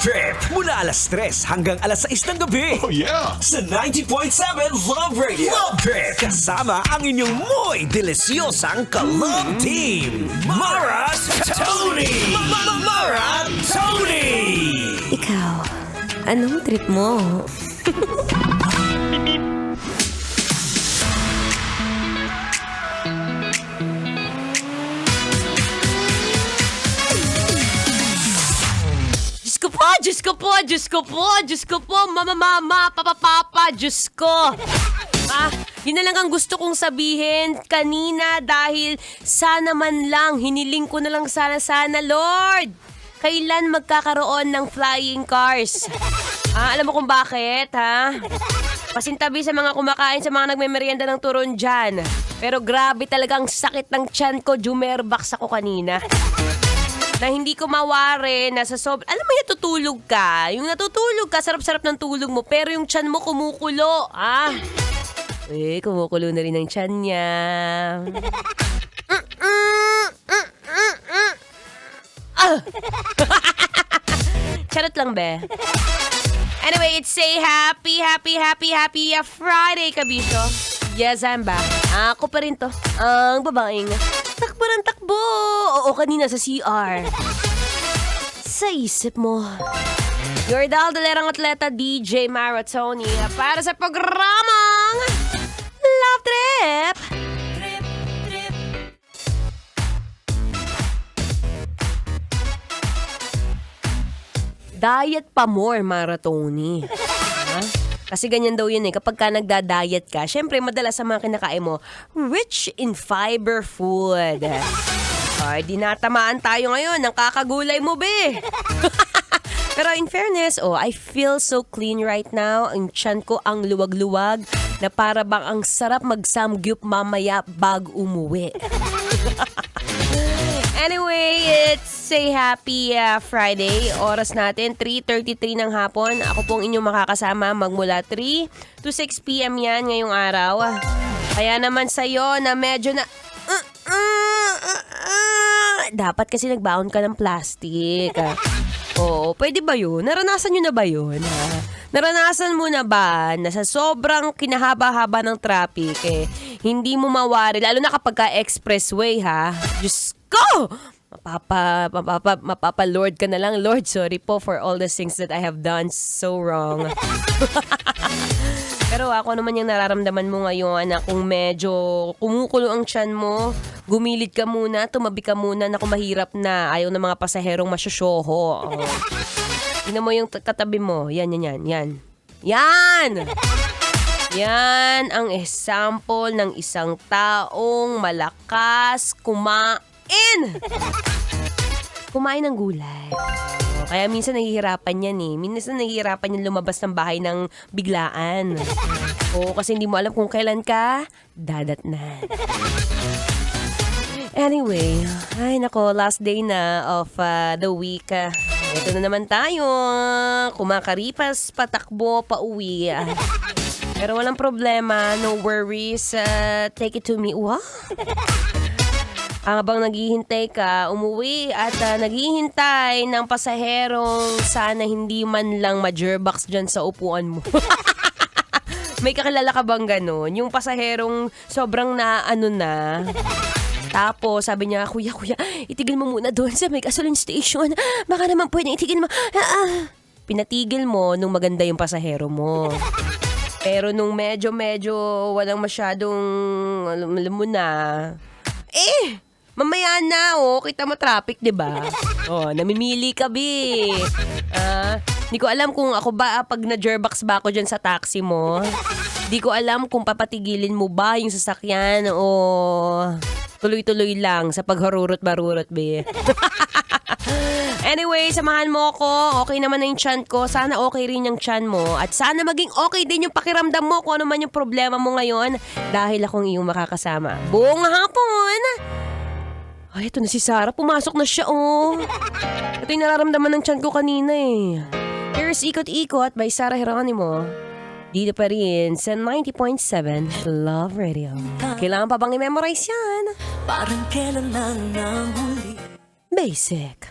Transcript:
Trip mula alas 3 hanggang alas 6 ng gabi. Oh yeah! Sa 90.7 Love Radio. Love Trip. Kasama ang inyong muy delisyosang ka-love team. Mara Tony! Mara Tony! Ikaw, anong trip mo? Diyos ko po, mama, papa, Diyos ko. Yun na lang ang gusto kong sabihin kanina dahil sana man lang, hiniling ko na lang sana, Lord. Kailan magkakaroon ng flying cars? Alam mo kung bakit, ha? Pasintabi sa mga kumakain, sa mga nagmemeryenda ng turon dyan. Pero grabe talagang sakit ng tiyan ko, jumerbaks ako kanina. Na hindi ko mawari, nasa alam mo, natutulog ka. Yung natutulog ka, sarap-sarap ng tulog mo, pero yung tiyan mo kumukulo. Kumukulo na rin ang tiyan niya. Charot lang, be. Anyway, it's a happy Friday, kabisyo. Yes, I'm back. Ako pa rin to. Ang babaeng takbo ng takbo. Oo, kanina sa CR. Sa isip mo. Your daldalerang atleta, DJ Mara Tony. Para sa programang Love Trip. Diet pa more, Mara Tony. Kasi ganyan daw yun kapag ka nagda-diet ka, syempre madalas sa mga kinakain mo, rich in fiber food. Dinatamaan tayo ngayon ng kakagulay mo, be. Pero in fairness, I feel so clean right now. Ang tiyan ko ang luwag-luwag na para bang ang sarap mag-samgyup mamaya bago umuwi. Anyway, it's a happy Friday. Oras natin, 3:33 ng hapon. Ako pong inyong makakasama magmula 3 to 6 p.m. yan ngayong araw. Kaya naman sa'yo na medyo na... dapat kasi nagbaon ka ng plastic. Oo, pwede ba yun? Naranasan nyo na ba yun? Naranasan mo na ba na sa sobrang kinahaba-haba ng traffic, hindi mo mawari, lalo na kapag ka-expressway, ha? Diyos ko! Mapapa-Lord ka na lang. Lord, sorry po for all the things that I have done so wrong. Pero ako naman yung nararamdaman mo ngayon na kung medyo kumukulo ang tiyan mo, gumilid ka muna, tumabi ka muna, na kung mahirap na, ayaw ng mga pasaherong masyosyoho. Tingnan mo yung katabi mo. Yan. Yan ang example ng isang taong malakas kumain ng gulay. Kaya minsan nahihirapan yan Minsan nahihirapan yan lumabas ng bahay ng biglaan. Kasi hindi mo alam kung kailan ka dadatnan. Anyway, last day na of the week. Ito na naman tayo. Kumakaripas, patakbo, pauwi. Pero walang problema, no worries. Take it to me. Wow! Habang naghihintay ka, umuwi at naghihintay ng pasaherong sana hindi man lang ma-jerbox dyan sa upuan mo. May kakilala ka bang ganun? Yung pasaherong sobrang na. Tapos sabi niya, Kuya, itigil mo muna doon sa may gasoline station. Baka naman pwedeng itigil mo. Pinatigil mo nung maganda yung pasahero mo. Pero nung medyo walang masyadong, alam mo na, mamaya na, kita mo traffic, diba? Namimili ka, bi. Hindi ko alam kung ako ba, pag na-jerbox ba ako dyan sa taxi mo, hindi ko alam kung papatigilin mo ba yung sasakyan o tuloy-tuloy lang sa pagharurot-barurot, bi. Anyway, samahan mo ko. Okay naman na yung tiyan ko. Sana okay rin yung tiyan mo. At sana maging okay din yung pakiramdam mo kung ano man yung problema mo ngayon. Dahil akong iyong makakasama. Buong hapon! Ito na si Sarah. Pumasok na siya, Ito yung nararamdaman ng tiyan ko kanina, Here's Ikot-Ikot by Sarah Geronimo. Dito pa rin sa 90.7 Love Radio. Kailangan pa bang i-memorize yan? Parang kailan lang nang huli. Basic.